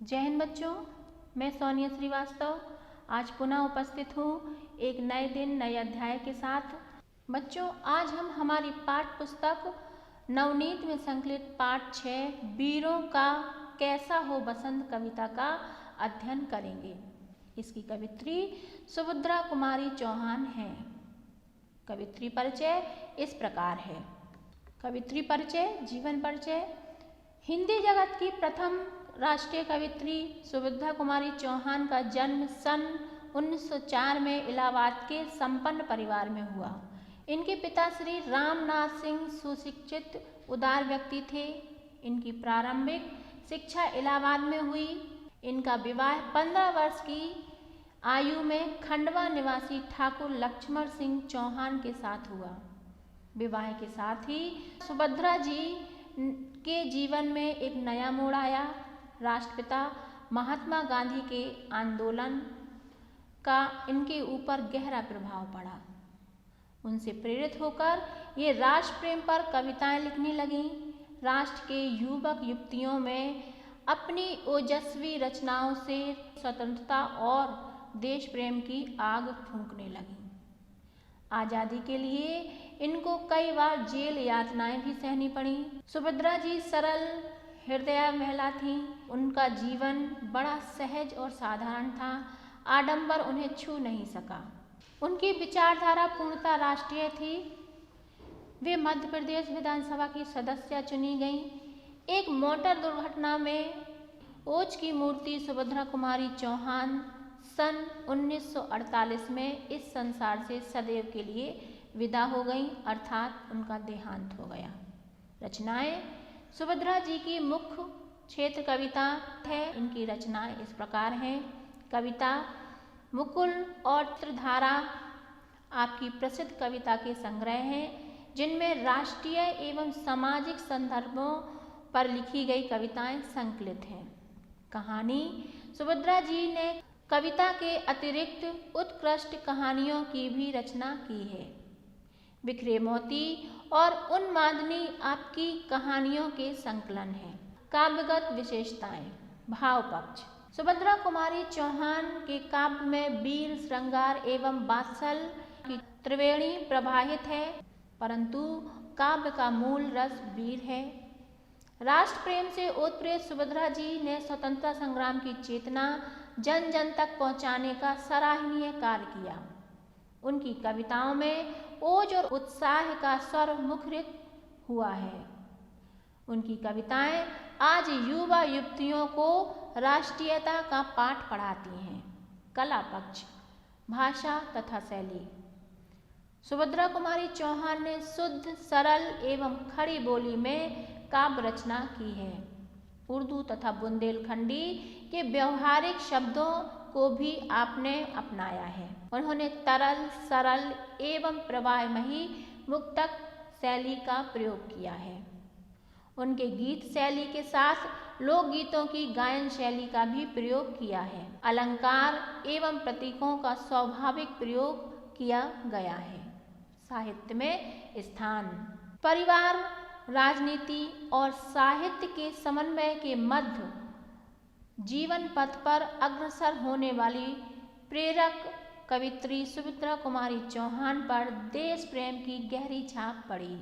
जय हिंद बच्चों, मैं सोनिया श्रीवास्तव आज पुनः उपस्थित हूँ एक नए दिन नए अध्याय के साथ। बच्चों, आज हम हमारी पाठ्य पुस्तक नवनीत में संकलित पाठ 6 वीरों का कैसा हो बसंत कविता का अध्ययन करेंगे। इसकी कवित्री सुभद्रा कुमारी चौहान हैं। कवित्री परिचय इस प्रकार है। कवित्री परिचय, जीवन परिचय। हिंदी जगत की प्रथम राष्ट्रीय कवित्री सुभद्रा कुमारी चौहान का जन्म सन 1904 में इलाहाबाद के संपन्न परिवार में हुआ। इनके पिता श्री रामनाथ सिंह सुशिक्षित उदार व्यक्ति थे। इनकी प्रारंभिक शिक्षा इलाहाबाद में हुई। इनका विवाह 15 वर्ष की आयु में खंडवा निवासी ठाकुर लक्ष्मण सिंह चौहान के साथ हुआ। विवाह के साथ ही सुभद्रा जी के जीवन में एक नया मोड़ आया। राष्ट्रपिता महात्मा गांधी के आंदोलन का इनके ऊपर गहरा प्रभाव पड़ा। उनसे प्रेरित होकर ये राष्ट्र प्रेम पर कविताएं लिखने लगीं। राष्ट्र के युवक युवतियों में अपनी ओजस्वी रचनाओं से स्वतंत्रता और देश प्रेम की आग फूंकने लगीं। आज़ादी के लिए इनको कई बार जेल यातनाएं भी सहनी पड़ी। सुभद्रा जी सरल हृदय महिला थीं। उनका जीवन बड़ा सहज और साधारण था। आडंबर उन्हें छू नहीं सका। उनकी विचारधारा पूर्णतः राष्ट्रीय थी। वे मध्य प्रदेश विधानसभा की सदस्य चुनी गईं। एक मोटर दुर्घटना में ओज की मूर्ति सुभद्रा कुमारी चौहान सन 1948 में इस संसार से सदैव के लिए विदा हो गईं, अर्थात उनका देहांत हो गया। रचनाएं। सुभद्रा जी की मुख्य क्षेत्र कविता है। इनकी रचनाएं इस प्रकार हैं। कविता मुकुल और त्रिधारा आपकी प्रसिद्ध कविता के संग्रह हैं, जिनमें राष्ट्रीय एवं सामाजिक संदर्भों पर लिखी गई कविताएं संकलित हैं। कहानी। सुभद्रा जी ने कविता के अतिरिक्त उत्कृष्ट कहानियों की भी रचना की है। बिखरे मोती और उन्मादनी आपकी कहानियों के संकलन हैं। काव्यगत विशेषताएं। भाव पक्ष। सुभद्रा कुमारी चौहान के काव्य में वीर, श्रृंगार एवं वात्सल्य की त्रिवेणी प्रवाहित है, परंतु काव्य का मूल रस वीर है। राष्ट्र प्रेम से ओतप्रोत सुभद्रा जी ने स्वतंत्रता संग्राम की चेतना जन जन तक पहुंचाने का सराहनीय कार्य किया। उनकी कविताओं में ओज और उत्साह का स्वर मुखरित हुआ है। उनकी कविताएं आज युवा युवतियों को राष्ट्रीयता का पाठ पढ़ाती हैं। कला पक्ष। भाषा तथा शैली। सुभद्रा कुमारी चौहान ने शुद्ध, सरल एवं खड़ी बोली में काव्य रचना की है। उर्दू तथा बुंदेलखंडी के व्यवहारिक शब्दों को भी आपने अपनाया है। उन्होंने तरल, सरल एवं प्रवाहमयी मुक्तक शैली का प्रयोग किया है। उनके गीत शैली के साथ लोकगीतों की गायन शैली का भी प्रयोग किया है। अलंकार एवं प्रतीकों का स्वाभाविक प्रयोग किया गया है। साहित्य में स्थान। परिवार, राजनीति और साहित्य के समन्वय के मध्य जीवन पथ पर अग्रसर होने वाली प्रेरक कवित्री सुभद्रा कुमारी चौहान पर देश प्रेम की गहरी छाप पड़ी।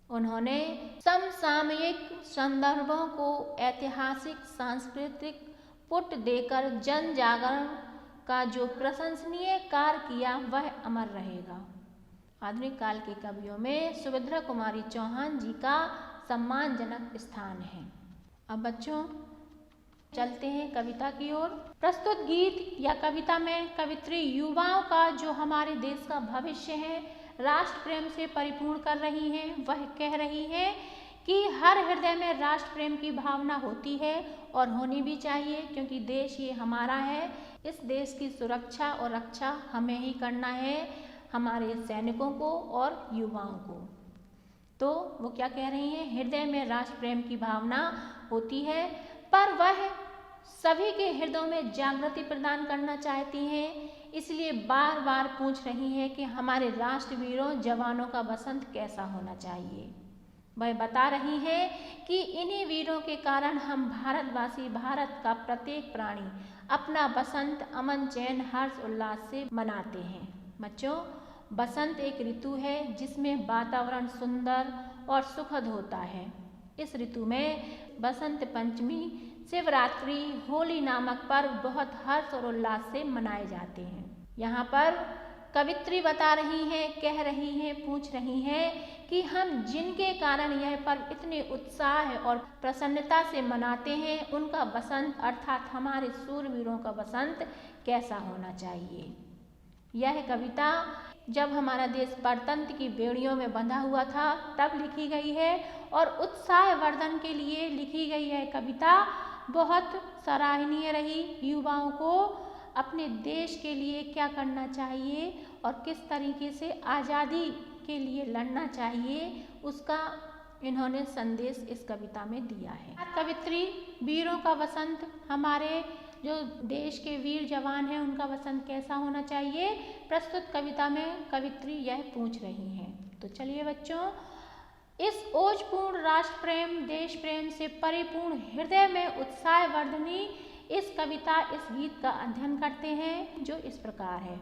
उन्होंने समसामयिक संदर्भों को ऐतिहासिक सांस्कृतिक पुट देकर जन जागरण का जो प्रशंसनीय कार्य किया वह अमर रहेगा। आधुनिक काल के कवियों में सुभद्रा कुमारी चौहान जी का सम्मानजनक स्थान है। अब बच्चों चलते हैं कविता की ओर। प्रस्तुत गीत या कविता में कवित्री युवाओं का जो हमारे देश का भविष्य है राष्ट्र प्रेम से परिपूर्ण कर रही हैं। वह कह रही हैं कि हर हृदय में राष्ट्र प्रेम की भावना होती है और होनी भी चाहिए, क्योंकि देश ये हमारा है। इस देश की सुरक्षा और रक्षा हमें ही करना है, हमारे सैनिकों को और युवाओं को। तो वो क्या कह रही हैं? हृदय में राष्ट्र प्रेम की भावना होती है, पर वह सभी के हृदयों में जागृति प्रदान करना चाहती हैं। इसलिए बार बार पूछ रही हैं कि हमारे राष्ट्रवीरों जवानों का बसंत कैसा होना चाहिए। वह बता रही हैं कि इन्हीं वीरों के कारण हम भारतवासी, भारत का प्रत्येक प्राणी अपना बसंत अमन, चैन, हर्ष, उल्लास से मनाते हैं। बच्चों, बसंत एक ऋतु है जिसमें वातावरण सुंदर और सुखद होता है। इस ऋतु में बसंत पंचमी, शिवरात्रि, होली नामक पर्व बहुत हर्ष और उल्लास से मनाए जाते हैं। यहाँ पर कवित्री बता रही हैं, कह रही हैं, पूछ रही हैं कि हम जिनके कारण यह पर्व इतने उत्साह और प्रसन्नता से मनाते हैं, उनका बसंत अर्थात हमारे शूरवीरों का बसंत कैसा होना चाहिए। यह कविता जब हमारा देश परतंत्र की बेड़ियों में बंधा हुआ था तब लिखी गई है और उत्साह वर्धन के लिए लिखी गई यह कविता बहुत सराहनीय रही। युवाओं को अपने देश के लिए क्या करना चाहिए और किस तरीके से आज़ादी के लिए लड़ना चाहिए, उसका इन्होंने संदेश इस कविता में दिया है। कवित्री वीरों का बसंत, हमारे जो देश के वीर जवान हैं उनका बसंत कैसा होना चाहिए, प्रस्तुत कविता में कवित्री यह पूछ रही हैं। तो चलिए बच्चों, इस ओजपूर्ण राष्ट्र प्रेम, देश प्रेम से परिपूर्ण हृदय में उत्साह वर्धनी इस कविता, इस गीत का अध्ययन करते हैं जो इस प्रकार है।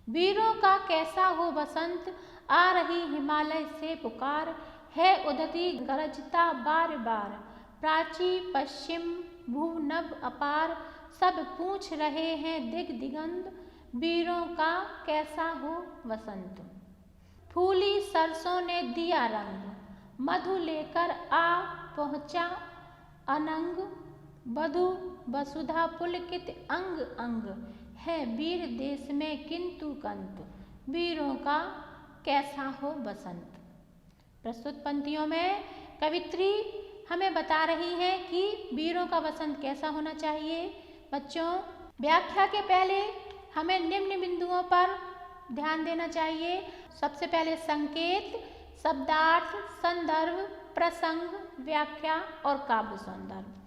वीरों का कैसा हो बसंत, आ रही हिमालय से पुकार, है उदती गरजता बार बार, प्राची पश्चिम भू नभ अपार, सब पूछ रहे हैं दिग दिगंत, वीरों का कैसा हो बसंत। फूली सरसों ने दिया रंग, मधु लेकर आ पहुँचा अनंग, वधु वसुधा पुलकित अंग अंग, है वीर देश में किंतु कंत, वीरों का कैसा हो बसंत। प्रस्तुत पंक्तियों में कवित्री हमें बता रही है कि वीरों का बसंत कैसा होना चाहिए। बच्चों, व्याख्या के पहले हमें निम्न बिंदुओं पर ध्यान देना चाहिए। सबसे पहले संकेत, शब्दार्थ, संदर्भ, प्रसंग, व्याख्या और काव्य सौंदर्य।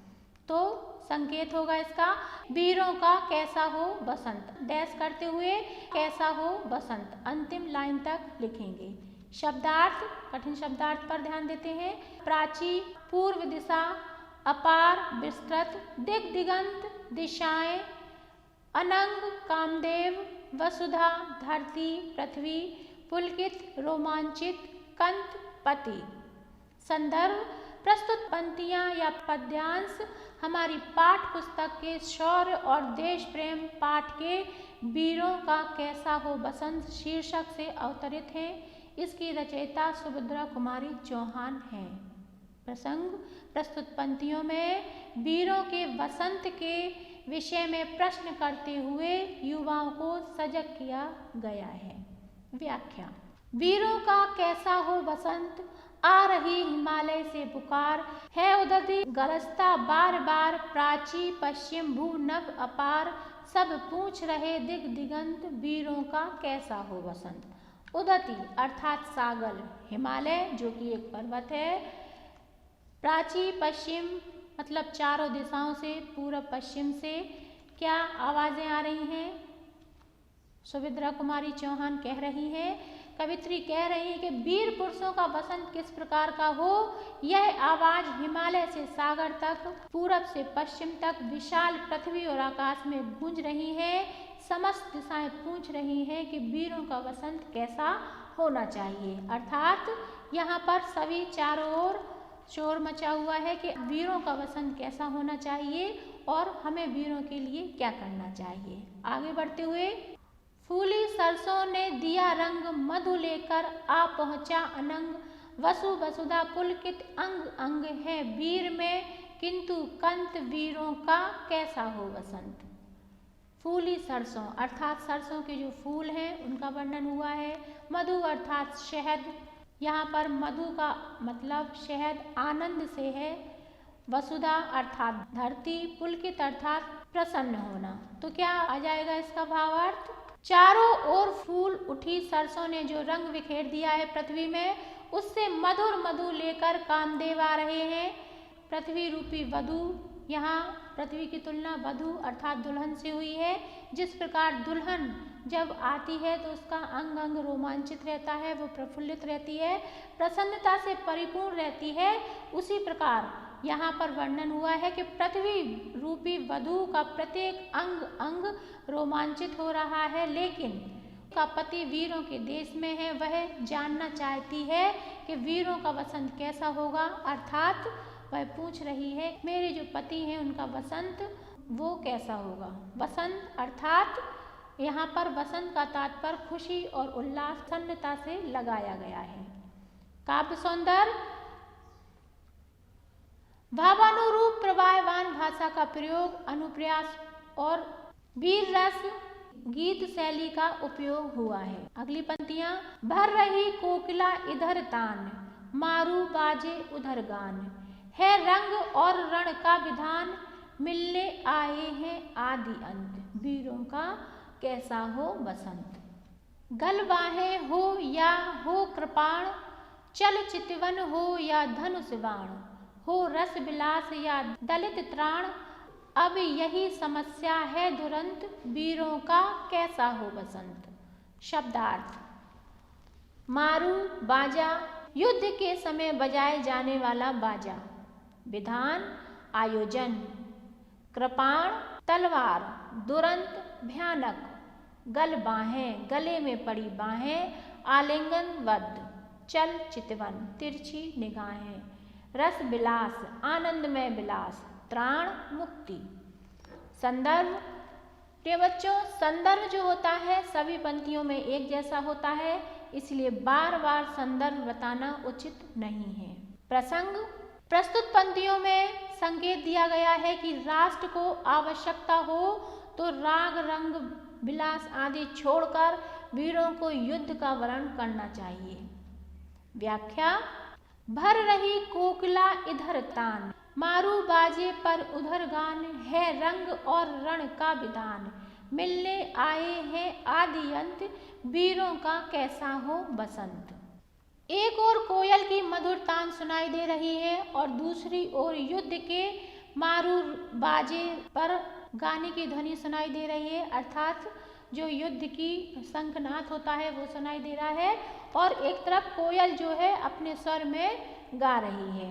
तो संकेत होगा इसका, वीरों का कैसा हो बसंत, डैश करते हुए कैसा हो बसंत अंतिम लाइन तक लिखेंगे। शब्दार्थ, कठिन शब्दार्थ पर ध्यान देते हैं। प्राची पूर्व दिशा, अपार विस्तृत, दिग दिगंत दिशाएं, अनंग कामदेव, वसुधा धरती पृथ्वी, पुलकित रोमांचित, कंत पति। संदर्भ, प्रस्तुत पंक्तियां या पद्यांश हमारी पाठ पुस्तक के शौर्य और देश प्रेम पाठ के वीरों का कैसा हो बसंत शीर्षक से अवतरित है। इसकी रचयिता सुभद्रा कुमारी चौहान हैं। प्रसंग, प्रस्तुत पंक्तियों में वीरों के बसंत के विषय में प्रश्न करते हुए युवाओं को सजग किया गया है। व्याख्या, वीरों का कैसा हो बसंत, आ रही हिमालय से पुकार, है उदती गरजता बार बार, प्राची पश्चिम भू नभ अपार, सब पूछ रहे दिग दिगंत, वीरों का कैसा हो बसंत। उदती अर्थात सागर, हिमालय जो कि एक पर्वत है, प्राची पश्चिम मतलब चारों दिशाओं से, पूर्व पश्चिम से क्या आवाजें आ रही हैं, सुभद्रा कुमारी चौहान कह रही है, कवित्री कह रही है कि वीर पुरुषों का बसंत किस प्रकार का हो। यह आवाज हिमालय से सागर तक, पूरब से पश्चिम तक विशाल पृथ्वी और आकाश में गूंज रही है। समस्त दिशाएं पूछ रही हैं कि वीरों का बसंत कैसा होना चाहिए। अर्थात यहाँ पर सभी चारों ओर शोर मचा हुआ है कि वीरों का बसंत कैसा होना चाहिए और हमें वीरों के लिए क्या करना चाहिए। आगे बढ़ते हुए, फूली सरसों ने दिया रंग, मधु लेकर आ पहुँचा अनंग, वसु वसुधा पुलकित अंग अंग, है वीर में किंतु कंत, वीरों का कैसा हो बसंत। फूली सरसों अर्थात सरसों के जो फूल हैं उनका वर्णन हुआ है। मधु अर्थात शहद, यहाँ पर मधु का मतलब शहद आनंद से है। वसुधा अर्थात धरती, पुलकित अर्थात प्रसन्न होना। तो क्या आ जाएगा इसका भावार्थ। चारों ओर फूल उठी सरसों ने जो रंग बिखेर दिया है पृथ्वी में, उससे मधुर मधु लेकर कामदेव आ रहे हैं। पृथ्वी रूपी वधु, यहाँ पृथ्वी की तुलना वधु अर्थात दुल्हन से हुई है। जिस प्रकार दुल्हन जब आती है तो उसका अंग अंग रोमांचित रहता है, वो प्रफुल्लित रहती है, प्रसन्नता से परिपूर्ण रहती है। उसी प्रकार यहाँ पर वर्णन हुआ है कि पृथ्वी रूपी वधू का प्रत्येक अंग अंग रोमांचित हो रहा है, लेकिन का पति वीरों के देश में है। वह जानना चाहती है कि वीरों का वसंत कैसा होगा, अर्थात वह पूछ रही है मेरे जो पति हैं उनका वसंत वो कैसा होगा। वसंत अर्थात यहाँ पर वसंत का तात्पर्य खुशी और उल्लास प्रसन्नता से लगाया गया है। काव्य सौंदर्य भावानुरूप प्रवाहवान भाषा का प्रयोग, अनुप्रास और वीर रस गीत शैली का उपयोग हुआ है। अगली पंक्तियां, भर रही कोकिला इधर तान, मारू बाजे उधर गान, है रंग और रण का विधान, मिलने आए हैं आदि अंत, वीरों का कैसा हो बसंत। गलबाहें हो या हो कृपाण, चल चितवन हो या धनुष बाण, हो रस विलास या दलित त्राण, अब यही समस्या है दुरंत, वीरों का कैसा हो बसंत। शब्दार्थ, मारू बाजा, युद्ध के समय बजाए जाने वाला बाजा। विधान, आयोजन। कृपाण, तलवार। दुरंत, भयानक। गल बाहें, गले में पड़ी बाहें, आलिंगन बद्ध। चल चितवन, तिरछी निगाहें। रस विलास, आनंदमय विलास। त्राण, मुक्ति। संदर्भ, प्रिय बच्चों, संदर्भ जो होता है सभी पंक्तियों में एक जैसा होता है, इसलिए बार बार संदर्भ बताना उचित नहीं है। प्रसंग, प्रस्तुत पंक्तियों में संकेत दिया गया है कि राष्ट्र को आवश्यकता हो तो राग रंग विलास आदि छोड़कर वीरों को युद्ध का वर्णन करना चाहिए। व्याख्या, भर रही कोकिला इधर तान, मारू बाजे पर उधर गान, है रंग और रण का विधान, मिलने आए हैं आदि अंत, वीरों का कैसा हो बसंत। एक ओर कोयल की मधुर तान सुनाई दे रही है और दूसरी ओर युद्ध के मारू बाजे पर गाने की ध्वनि सुनाई दे रही है, अर्थात जो युद्ध की शंखनाद होता है वो सुनाई दे रहा है और एक तरफ कोयल जो है अपने स्वर में गा रही है।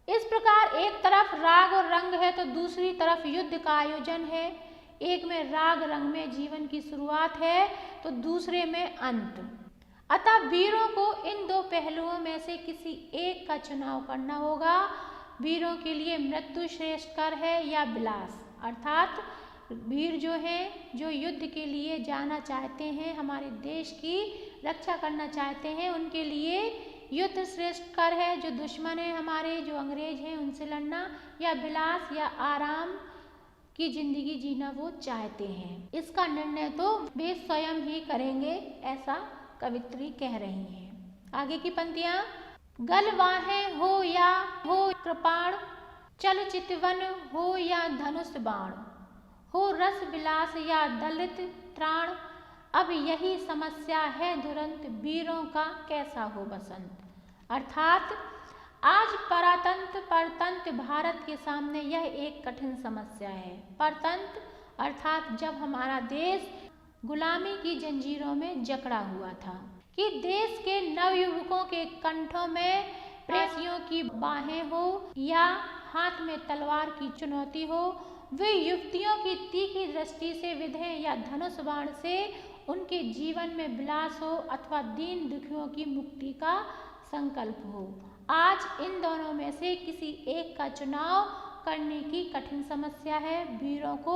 इस प्रकार एक तरफ राग और रंग है तो दूसरी तरफ युद्ध का आयोजन है। एक में राग रंग में जीवन की शुरुआत है तो दूसरे में अंत। अतः वीरों को इन दो पहलुओं में से किसी एक का चुनाव करना होगा। वीरों के लिए मृत्यु श्रेष्ठकर है या विलास, अर्थात वीर जो हैं जो युद्ध के लिए जाना चाहते हैं, हमारे देश की रक्षा करना चाहते हैं, उनके लिए युद्ध श्रेष्ठकर है। जो दुश्मन है हमारे, जो अंग्रेज हैं, उनसे लड़ना, या विलास या आराम की जिंदगी जीना वो चाहते हैं। इसका निर्णय तो वे स्वयं ही करेंगे, ऐसा कवित्री कह रही हैं। आगे की पंक्तियां, गलवाहें हो या हो कृपाण, चल चितवन हो या धनुष बाण, हो रस विलास या दलित त्राण, अब यही समस्या है दुरंत, वीरों का कैसा हो बसंत। अर्थात आज परतंत्र भारत के सामने यह एक कठिन समस्या है। परतंत्र अर्थात जब हमारा देश गुलामी की जंजीरों में जकड़ा हुआ था, कि देश के नवयुवकों के कंठों में प्रेसियों की बाहें हो या हाथ में तलवार की चुनौती हो, वे युवतियों की तीखी दृष्टि से विधें या धनुष बाण से उनके जीवन में विलास हो अथवा दीन दुखियों की मुक्ति का संकल्प हो। आज इन दोनों में से किसी एक का चुनाव करने की कठिन समस्या है। वीरों को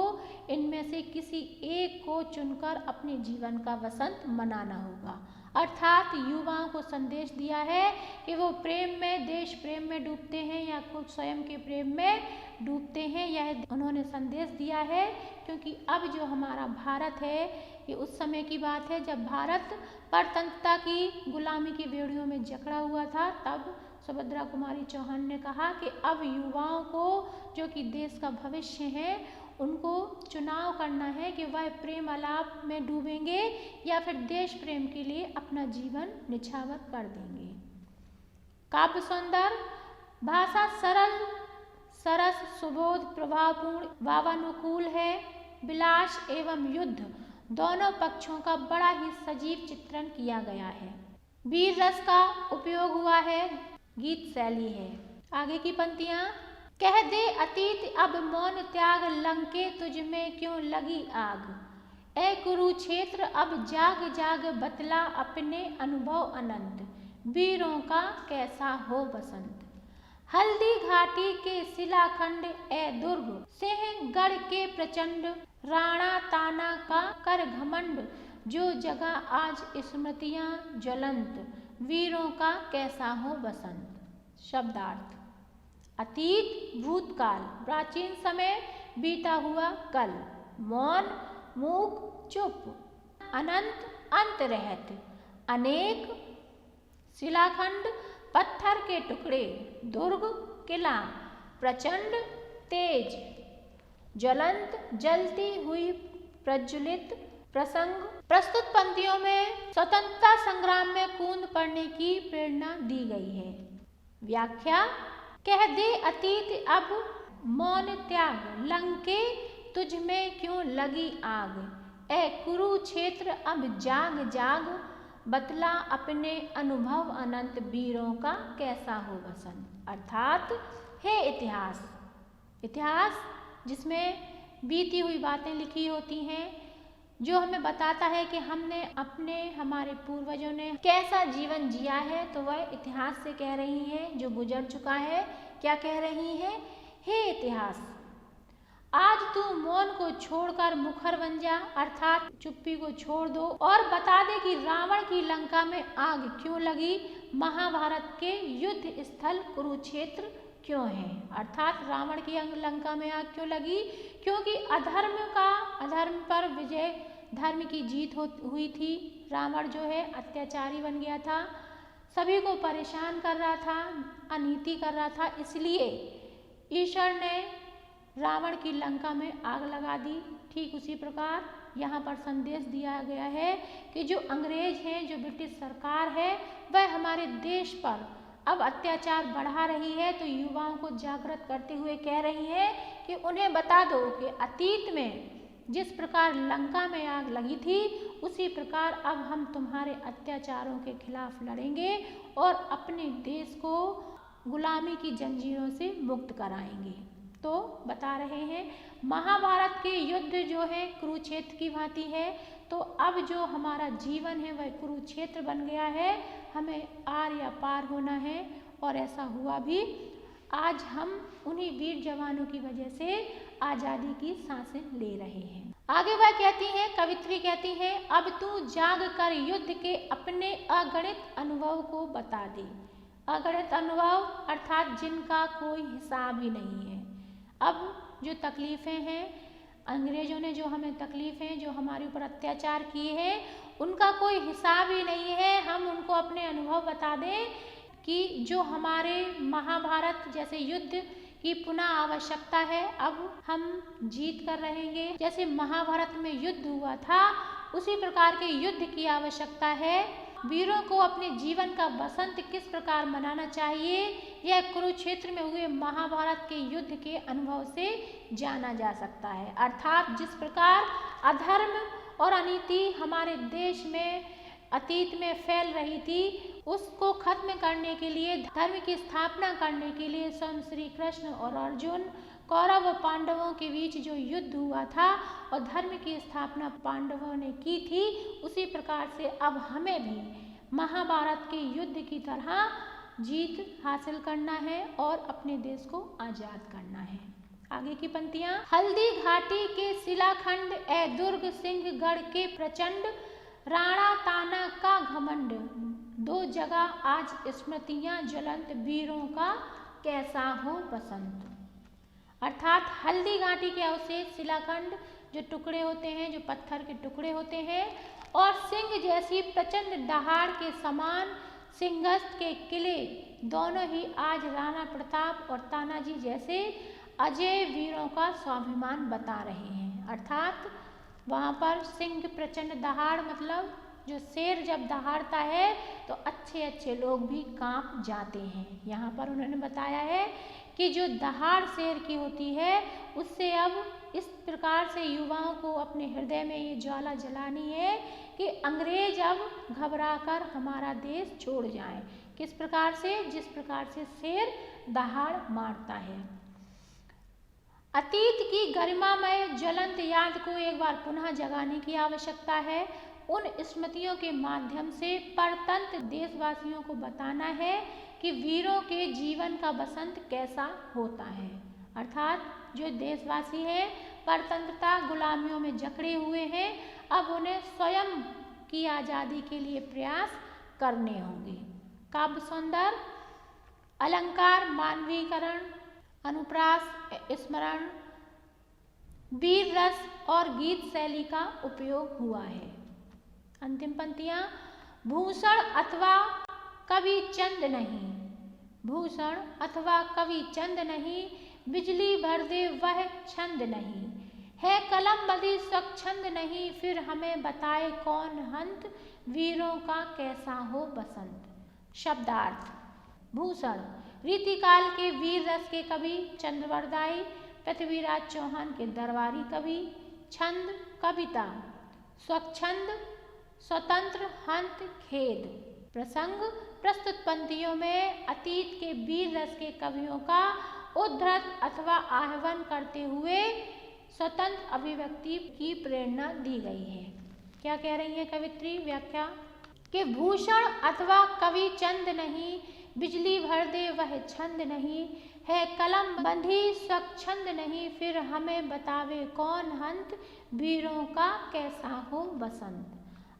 इनमें से किसी एक को चुनकर अपने जीवन का वसंत मनाना होगा। अर्थात युवाओं को संदेश दिया है कि वो प्रेम में, देश प्रेम में डूबते हैं या खुद स्वयं के प्रेम में डूबते हैं, यह उन्होंने संदेश दिया है। क्योंकि अब जो हमारा भारत है, ये उस समय की बात है जब भारत परतंत्रता की गुलामी की बेड़ियों में जकड़ा हुआ था। तब सुभद्रा कुमारी चौहान ने कहा कि अब युवाओं को, जो कि देश का भविष्य है, उनको चुनाव करना है कि वह प्रेम आलाप में डूबेंगे या फिर देश प्रेम के लिए अपना जीवन निछावर कर देंगे। काव्य सौंदर्य, भाषा सरल, सरस, सुबोध, प्रभावपूर्ण, भावानुकूल है। विलास एवं युद्ध दोनों पक्षों का बड़ा ही सजीव चित्रण किया गया है। वीर रस का उपयोग हुआ है, गीत शैली है। आगे की पंक्तियां, कह दे अतीत अब मौन त्याग, लंके तुझ में क्यों लगी आग। ए कुरुक्षेत्र अब जाग जाग, बतला अपने अनुभव अनंत, वीरों का कैसा हो बसंत। हल्दी घाटी के शिलाखंड, ए दुर्ग सिंहगढ़ के प्रचंड, राणा ताना का कर घमंड, जो जगह आज स्मृतियां ज्वलंत, वीरों का कैसा हो बसंत। शब्दार्थ, अतीत भूतकाल, प्राचीन समय बीता हुआ कल, मौन मूक चुप, अनंत अंत रहत, अनेक शिलाखंड पत्थर के टुकड़े, दुर्ग किला, प्रचंड तेज, ज्वलंत जलती हुई, प्रज्वलित, प्रसंग। प्रस्तुत पंक्तियों में स्वतंत्रता संग्राम में कूद पड़ने की प्रेरणा दी गई है। व्याख्या, कह दे अतीत अब मौन त्याग, लंके तुझ में क्यों लगी आग। ए कुरुक्षेत्र अब जाग जाग, बतला अपने अनुभव अनंत, वीरों का कैसा हो बसंत। अर्थात हे इतिहास, इतिहास जिसमें बीती हुई बातें लिखी होती हैं, जो हमें बताता है कि हमने हमारे पूर्वजों ने कैसा जीवन जिया है, तो वह इतिहास से कह रही है जो गुजर चुका है। क्या कह रही है, हे इतिहास आज तू मौन को छोड़कर मुखर बन जा, अर्थात चुप्पी को छोड़ दो और बता दे कि रावण की लंका में आग क्यों लगी, महाभारत के युद्ध स्थल कुरुक्षेत्र क्यों है। अर्थात रावण की लंका में आग क्यों लगी, क्योंकि अधर्म पर विजय, धर्म की जीत हुई थी। रावण जो है अत्याचारी बन गया था, सभी को परेशान कर रहा था, अनीति कर रहा था, इसलिए ईश्वर ने रावण की लंका में आग लगा दी। ठीक उसी प्रकार यहाँ पर संदेश दिया गया है कि जो अंग्रेज हैं, जो ब्रिटिश सरकार है, वह हमारे देश पर अब अत्याचार बढ़ा रही है, तो युवाओं को जागृत करते हुए कह रही है कि उन्हें बता दो कि अतीत में जिस प्रकार लंका में आग लगी थी, उसी प्रकार अब हम तुम्हारे अत्याचारों के खिलाफ लड़ेंगे और अपने देश को गुलामी की जंजीरों से मुक्त कराएंगे। तो बता रहे हैं महाभारत के युद्ध जो है कुरुक्षेत्र की भांति है, तो अब जो हमारा जीवन है वह कुरुक्षेत्र बन गया है, हमें आर या पार होना है, और ऐसा हुआ भी। आज हम उन्हीं वीर जवानों की वजह से आज़ादी की सांसें ले रहे हैं। आगे वह कहती हैं, कवित्री कहती हैं, अब तू जाग कर युद्ध के अपने अगणित अनुभव को बता दे। अगणित अनुभव अर्थात जिनका कोई हिसाब ही नहीं है। अब जो तकलीफ़ें हैं, अंग्रेज़ों ने जो हमें तकलीफ़ें, जो हमारे ऊपर अत्याचार किए हैं, उनका कोई हिसाब ही नहीं है। हम उनको अपने अनुभव बता दें कि जो हमारे महाभारत जैसे युद्ध की पुनः आवश्यकता है, अब हम जीत कर रहेंगे। जैसे महाभारत में युद्ध हुआ था, उसी प्रकार के युद्ध की आवश्यकता है। वीरों को अपने जीवन का बसंत किस प्रकार मनाना चाहिए, यह कुरुक्षेत्र में हुए महाभारत के युद्ध के अनुभव से जाना जा सकता है। अर्थात जिस प्रकार अधर्म और अनीति हमारे देश में अतीत में फैल रही थी, उसको खत्म करने के लिए, धर्म की स्थापना करने के लिए स्वयं श्री कृष्ण और अर्जुन, कौरव व पांडवों के बीच जो युद्ध हुआ था और धर्म की स्थापना पांडवों ने की थी, उसी प्रकार से अब हमें भी महाभारत के युद्ध की तरह जीत हासिल करना है और अपने देश को आज़ाद करना है। आगे की पंक्तियाँ, हल्दी घाटी के शिलाखंड, ए दुर्ग सिंहगढ़ के प्रचंड, राणा ताना का घमंड, दो जगह आज स्मृतियाँ ज्वलंत, वीरों का कैसा हो बसंत। अर्थात हल्दी घाटी के अवशेष, शिलाखंड जो टुकड़े होते हैं, जो पत्थर के टुकड़े होते हैं, और सिंह जैसी प्रचंड दहाड़ के समान सिंहस्थ के किले, दोनों ही आज राणा प्रताप और तानाजी जैसे अजय वीरों का स्वाभिमान बता रहे हैं। अर्थात वहाँ पर सिंह प्रचंड दहाड़, मतलब जो शेर जब दहाड़ता है तो अच्छे अच्छे लोग भी कांप जाते हैं। यहाँ पर उन्होंने बताया है कि जो दहाड़ शेर की होती है, उससे अब इस प्रकार से युवाओं को अपने हृदय में ये ज्वाला जलानी है कि अंग्रेज अब घबराकर हमारा देश छोड़ जाएं। किस प्रकार से? जिस प्रकार से शेर दहाड़ मारता है। अतीत की गरिमामय ज्वलंत याद को एक बार पुनः जगाने की आवश्यकता है। उन स्मृतियों के माध्यम से परतंत्र देशवासियों को बताना है कि वीरों के जीवन का बसंत कैसा होता है। अर्थात जो देशवासी हैं परतंत्रता गुलामियों में जकड़े हुए हैं, अब उन्हें स्वयं की आज़ादी के लिए प्रयास करने होंगे। काव्य सौंदर्य, अलंकार, मानवीकरण, अनुप्रास, स्मरण, वीर रस और गीत शैली का उपयोग हुआ है। अंतिम पंक्तियां, भूषण अथवा कवि चंद नहीं, भूषण अथवा कवि चंद नहीं, बिजली भर दे वह छंद नहीं, है कलम बदी स्वच्छंद नहीं, फिर हमें बताए कौन हंत, वीरों का कैसा हो बसंत। शब्दार्थ, भूषण रीतिकाल के वीर रस के कवि चंद्रवरदाई पृथ्वीराज चौहान के दरबारी कवि। छंद कविता, स्वच्छंद स्वतंत्र, हंत खेद। प्रसंग, प्रस्तुत पंक्तियों में अतीत के वीर रस के कवियों का उद्धृत अथवा आह्वान करते हुए स्वतंत्र अभिव्यक्ति की प्रेरणा दी गई है। क्या कह रही है कवित्री? व्याख्या कि भूषण अथवा कवि चंद नहीं, बिजली भर दे वह छंद नहीं, है कलम बंधी स्वच्छंद नहीं, फिर हमें बतावे कौन हंत, वीरों का कैसा हो बसंत।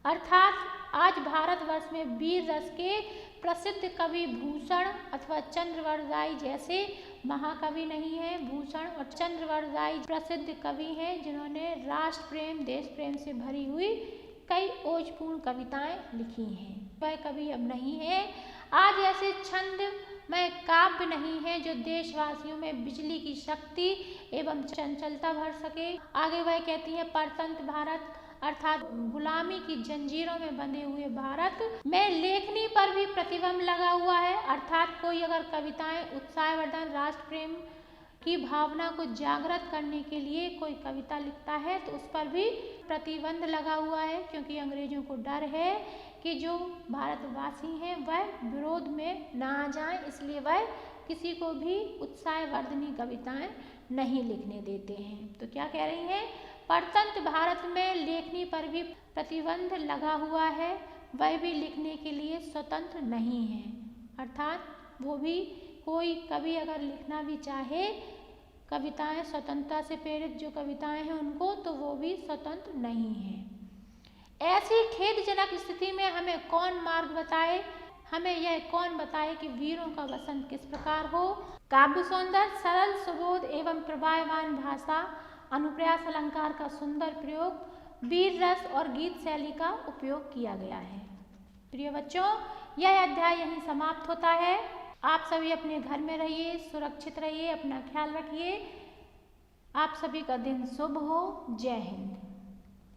अर्थात आज भारतवर्ष में वीर रस के प्रसिद्ध कवि भूषण अथवा चंद्रवरदाई जैसे महाकवि नहीं है। भूषण और चंद्रवरदाई प्रसिद्ध कवि हैं जिन्होंने राष्ट्र प्रेम, देश प्रेम से भरी हुई कई ओजपूर्ण कविताएं लिखी हैं। वह कवि अब नहीं है। आज ऐसे छंद में काव्य नहीं है जो देशवासियों में बिजली की शक्ति एवं चंचलता भर सके। आगे वह कहती है परतंत्र भारत अर्थात गुलामी की जंजीरों में बंधे हुए भारत में लेखनी पर भी प्रतिबंध लगा हुआ है। अर्थात कोई अगर कविताएं उत्साहवर्धन, राष्ट्र प्रेम की भावना को जागृत करने के लिए कोई कविता लिखता है तो उस पर भी प्रतिबंध लगा हुआ है, क्योंकि अंग्रेजों को डर है कि जो भारतवासी हैं वह विरोध में ना आ जाएं, इसलिए वह किसी को भी उत्साहवर्धनी कविताएं नहीं लिखने देते हैं। तो क्या कह रही हैं? परतंत्र भारत में लेखनी पर भी प्रतिबंध लगा हुआ है, वह भी लिखने के लिए स्वतंत्र नहीं है। अर्थात वो भी कोई कवि अगर लिखना भी चाहे कविताएं स्वतंत्रता से प्रेरित जो कविताएं हैं उनको, तो वो भी स्वतंत्र नहीं है। ऐसी खेदजनक स्थिति में हमें कौन मार्ग बताए, हमें यह कौन बताए कि वीरों का वसंत किस प्रकार हो। काव्य सौंदर्य, सरल सुबोध एवं प्रवाहमान भाषा, अनुप्रास अलंकार का सुंदर प्रयोग, वीर रस और गीत शैली का उपयोग किया गया है। प्रिय बच्चों, यह अध्याय यहीं समाप्त होता है। आप सभी अपने घर में रहिए, सुरक्षित रहिए, अपना ख्याल रखिए। आप सभी का दिन शुभ हो। जय हिंद।